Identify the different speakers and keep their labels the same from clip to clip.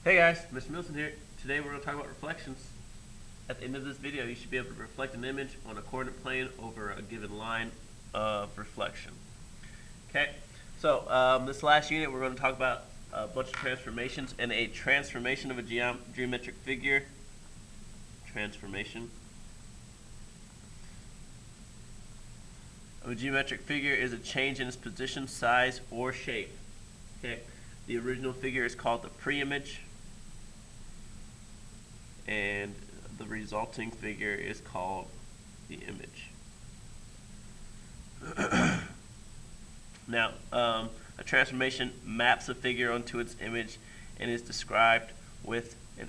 Speaker 1: Hey guys, Mr. Milson here. Today we're going to talk about reflections. At the end of this video, you should be able to reflect an image on a coordinate plane over a given line of reflection. Okay, so this last unit we're going to talk about a bunch of transformations and a transformation of a geometric figure. Transformation of a geometric figure is a change in its position, size, or shape. Okay, the original figure is called the pre-image, and the resulting figure is called the image. Now, a transformation maps a figure onto its image and is described with an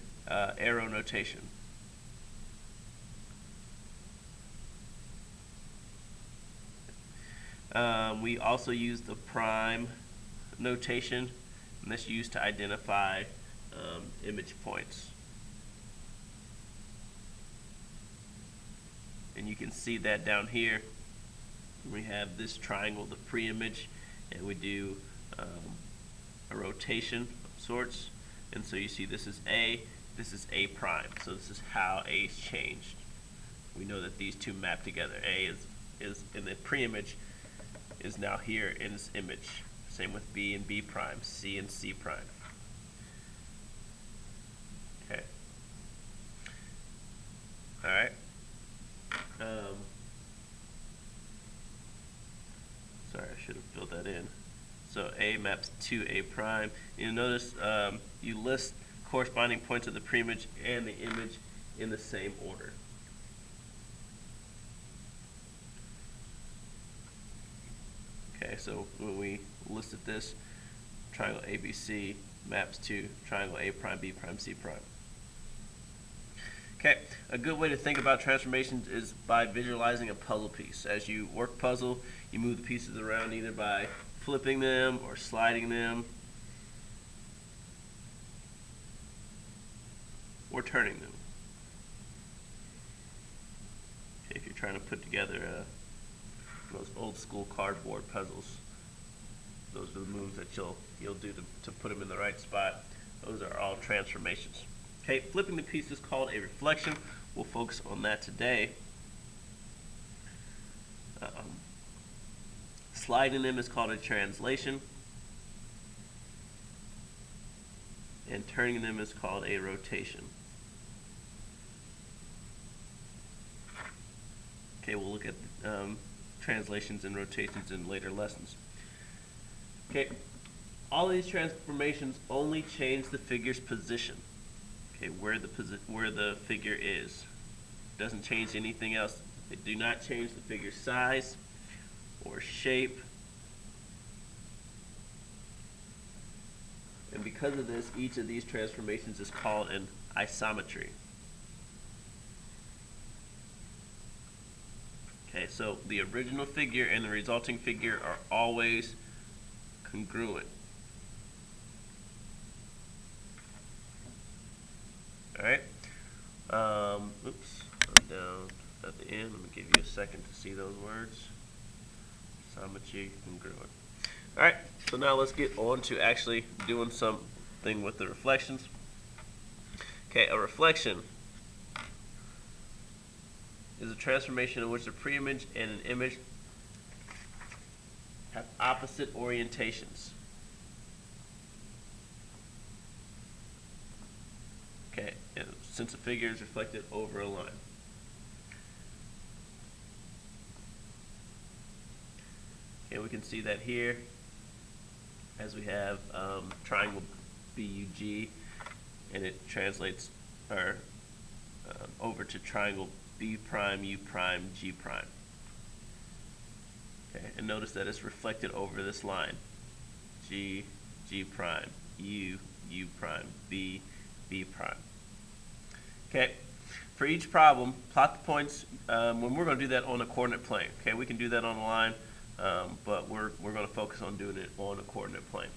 Speaker 1: arrow notation. We also use the prime notation, and that's used to identify image points. And you can see that down here. We have this triangle, the pre-image, and we do a rotation of sorts. And so you see this is A, this is A prime. So this is how A is changed. We know that these two map together. A is in the pre-image is now here in this image. Same with B and B prime, C and C prime. Okay. All right. Sorry, I should have filled that in. So A maps to A prime. You'll notice you list corresponding points of the pre-image and the image in the same order. Okay, so when we listed this, triangle ABC maps to triangle A prime, B prime, C prime. Okay, a good way to think about transformations is by visualizing a puzzle piece. As you work puzzle, you move the pieces around either by flipping them or sliding them or turning them. Okay, if you're trying to put together those old school cardboard puzzles, those are the moves that you'll do to put them in the right spot. Those are all transformations. Okay, flipping the piece is called a reflection. We'll focus on that today. Sliding them is called a translation. And turning them is called a rotation. Okay, we'll look at translations and rotations in later lessons. Okay, all of these transformations only change the figure's position. Okay, where the figure is. Doesn't change anything else. They do not change the figure's size or shape. And because of this, each of these transformations is called an isometry. Okay, so the original figure and the resulting figure are always congruent. Alright. Oops, I'm down at the end. Let me give you a second to see those words. Isometry, congruent. Alright, so now let's get on to actually doing something with the reflections. Okay, a reflection is a transformation in which the pre-image and an image have opposite orientations. Okay, and since a figure is reflected over a line. Okay, we can see that here as we have triangle BUG, and it translates over to triangle B prime, U prime, G prime. Okay, and notice that it's reflected over this line. G, G prime, U, U prime, B, B prime. Okay, for each problem, plot the points when we're going to do that on a coordinate plane. Okay, we can do that on a line, but we're going to focus on doing it on a coordinate plane.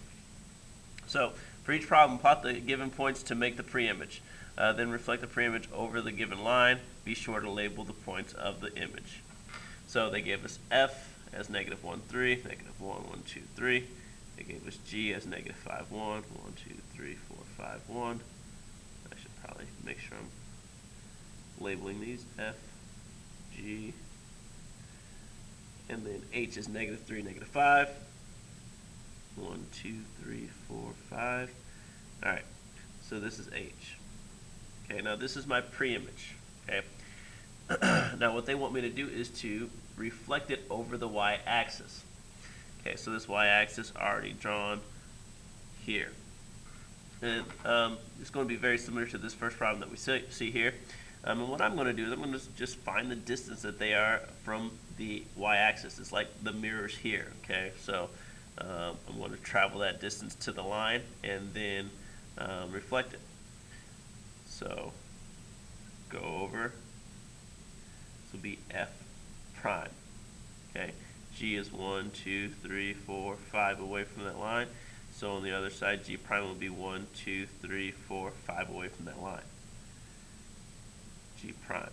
Speaker 1: So for each problem, plot the given points to make the pre-image. Then reflect the pre-image over the given line. Be sure to label the points of the image. So they gave us F as -1, 3, -1, 1, 2, 3. They gave us G as -5, 1, 1, 2, 3, 4, 5, 1. I should probably make sure I'm labeling these F, G, and then H is negative 3, negative 5. 1, 2, 3, 4, 5. All right, so this is H. Okay, now this is my pre-image. Okay, now what they want me to do is to reflect it over the y-axis. Okay, so this y-axis already drawn here. And it's going to be very similar to this first problem that we see here. And what I'm going to do is I'm going to just find the distance that they are from the y-axis. It's like the mirrors here. Okay, so I'm going to travel that distance to the line and then reflect it. So go over. This will be F prime. Okay, G is 1, 2, 3, 4, 5 away from that line. So on the other side, G prime will be 1, 2, 3, 4, 5 away from that line. G prime.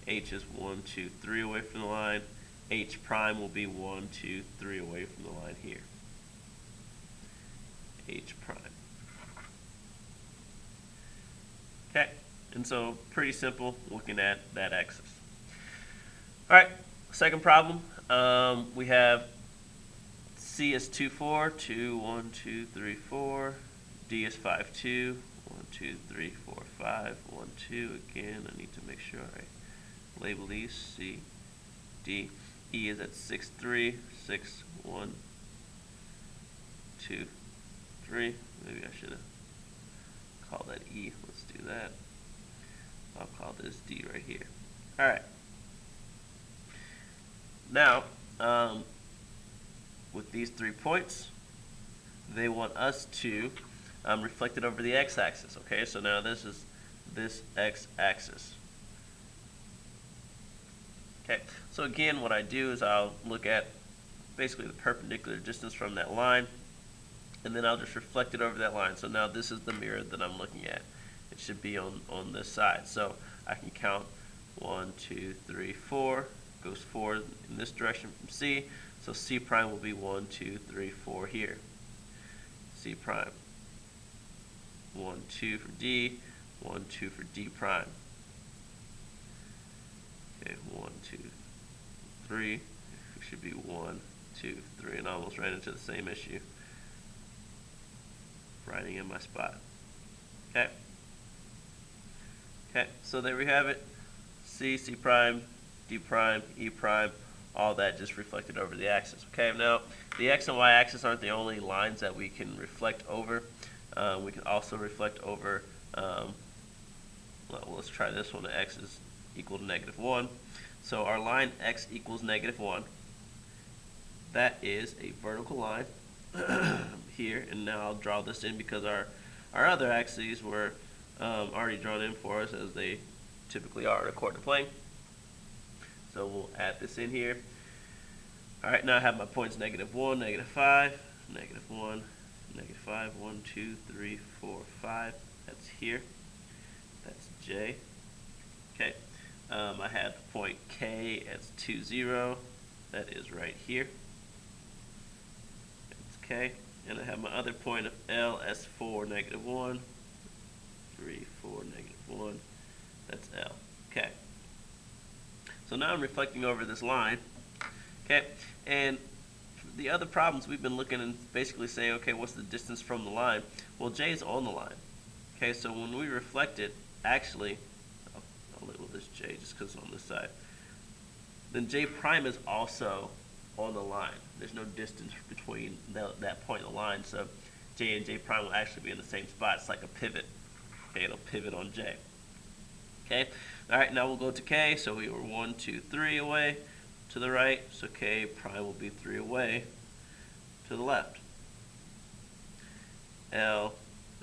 Speaker 1: H is 1, 2, 3 away from the line. H prime will be 1, 2, 3 away from the line here. H prime. Okay, and so pretty simple looking at that axis. All right, second problem. We have C is 2, 4, 2, 1, 2, 3, 4. D is 5, 2, 1, 2, 3, 4, 5, 1, 2. Again, I need to make sure I label these. C, D. E is at 6, 3, 6, 1, 2, 3. Maybe I should have called that E. Let's do that. I'll call this D right here. All right. Now, with these 3 points, they want us to reflect it over the x-axis. Okay, so now this is this x-axis. Okay, so again, what I do is I'll look at basically the perpendicular distance from that line, and then I'll just reflect it over that line. So now this is the mirror that I'm looking at. It should be on this side. So I can count 1, 2, 3, 4. Goes 4 in this direction from C. So C prime will be 1, 2, 3, 4 here. C prime. 1, 2 for D. 1, 2 for D prime. Okay, 1, 2, 3. It should be 1, 2, 3, and I almost ran into the same issue. Writing in my spot. Okay. Okay, so there we have it. C, C prime, D prime, E prime, all that just reflected over the axis. Okay, now the x and y axis aren't the only lines that we can reflect over. We can also reflect over, well, let's try this one. X is equal to negative 1. So our line x equals negative 1. That is a vertical line here, and now I'll draw this in because our other axes were already drawn in for us as they typically are in a coordinate plane. So we'll add this in here. All right, now I have my points negative 1, negative 5, negative 1, negative 5, 1, 2, 3, 4, 5. That's here. That's J. Okay. I have point K as 2, 0. That is right here. That's K. And I have my other point of L as 4, negative 1. 3, 4, negative 1. That's L. Okay. So now I'm reflecting over this line. Okay. And the other problems we've been looking and basically saying, okay, what's the distance from the line? Well, J is on the line. Okay, so when we reflect it, actually, I'll label this J just because it's on this side. Then J prime is also on the line. There's no distance between that point in the line, so J and J prime will actually be in the same spot. It's like a pivot. Okay, it'll pivot on J. Okay, all right, now we'll go to K. So we were 1, 2, 3 away to the right, so K prime will be 3 away to the left. L,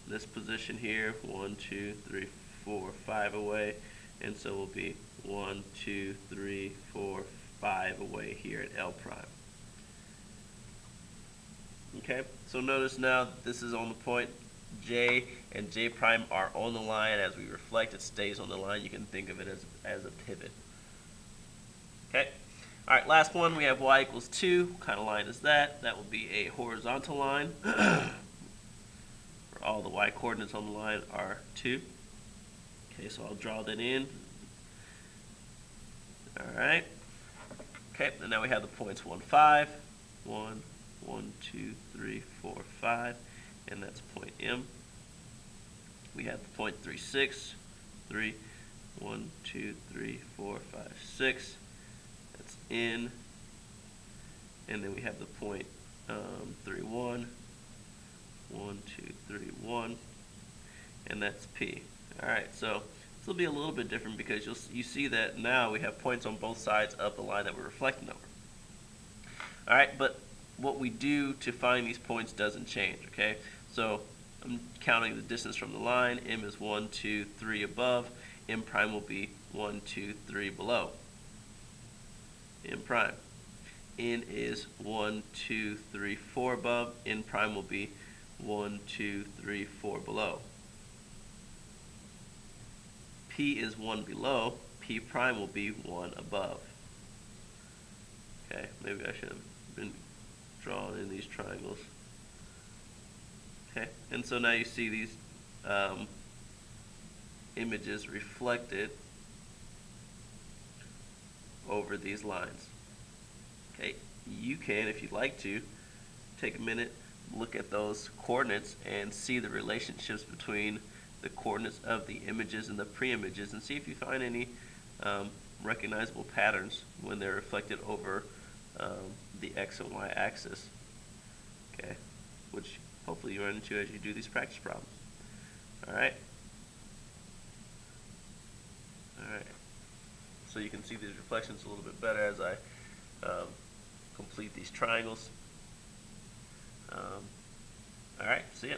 Speaker 1: this position here, 1, 2, 3, 4, 5 away, and so will be 1, 2, 3, 4, 5 away here at L prime. Okay, so notice now that this is on the point. J and J prime are on the line. As we reflect, it stays on the line. You can think of it as a pivot. Okay. All right, last one, we have y equals 2. What kind of line is that? That will be a horizontal line for all all the y coordinates on the line are 2. Okay, so I'll draw that in. Alright. Okay, and now we have the points 1, 5. 1, 1, 2, 3, 4, 5. And that's point M. We have the point 3, 6. 3, 1, 2, 3, 4, 5, 6. That's N. And then we have the point 3, 1. 1, 2, 3, 1. And that's P. Alright, so this will be a little bit different because you see that now we have points on both sides of the line that we're reflecting over. Alright, but what we do to find these points doesn't change, okay? So I'm counting the distance from the line. M is 1, 2, 3 above. M prime will be 1, 2, 3 below. M prime. N is 1, 2, 3, 4 above. N prime will be 1, 2, 3, 4 below. P is 1 below. P prime will be 1 above. Okay, maybe I should have been drawing in these triangles. Okay, and so now you see these images reflected over these lines. Okay, you can, if you'd like to, take a minute, look at those coordinates and see the relationships between the coordinates of the images and the pre-images, and see if you find any recognizable patterns when they're reflected over the x and y axis. Okay, which hopefully you run into as you do these practice problems. Alright. Alright. So you can see these reflections a little bit better as I complete these triangles. Alright, see ya.